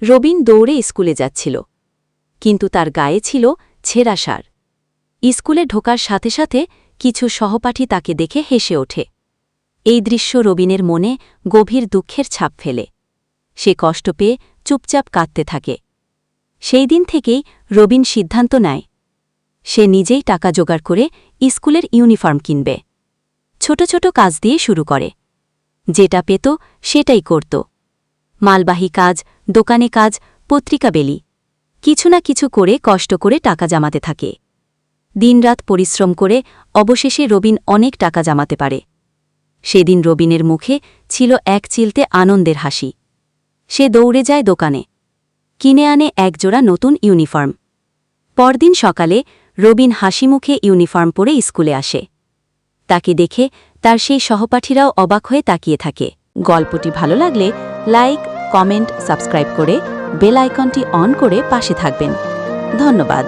রবিন দৌড়ে স্কুলে যাচ্ছিল, কিন্তু তার গায়ে ছিল ছেঁড়া সার। স্কুলে ঢোকার সাথে সাথে কিছু সহপাঠী তাকে দেখে হেসে ওঠে। এই দৃশ্য রবিনের মনে গভীর দুঃখের ছাপ ফেলে। সে কষ্ট পেয়ে চুপচাপ কাঁদতে থাকে। সেই দিন থেকেই রবিন সিদ্ধান্ত নেয়, সে নিজেই টাকা জোগাড় করে স্কুলের ইউনিফর্ম কিনবে। ছোট ছোট কাজ দিয়ে শুরু করে, যেটা পেত সেটাই করত। মালবাহী কাজ, দোকানে কাজ, পত্রিকা বেলি, কিছু না কিছু করে কষ্ট করে টাকা জমাতে থাকে। দিনরাত পরিশ্রম করে অবশেষে রবিন অনেক টাকা জমাতে পারে। সেদিন রবিনের মুখে ছিল এক চিলতে আনন্দের হাসি। সে দৌড়ে যায় দোকানে, কিনে আনে একজোড়া নতুন ইউনিফর্ম। পরদিন সকালে রবিন হাসিমুখে ইউনিফর্ম পরে স্কুলে আসে। তাকে দেখে তার সেই সহপাঠীরাও অবাক হয়ে তাকিয়ে থাকে। গল্পটি ভালো লাগলে লাইক, কমেন্ট, সাবস্ক্রাইব করে বেল আইকনটি অন করে পাশে থাকবেন। ধন্যবাদ।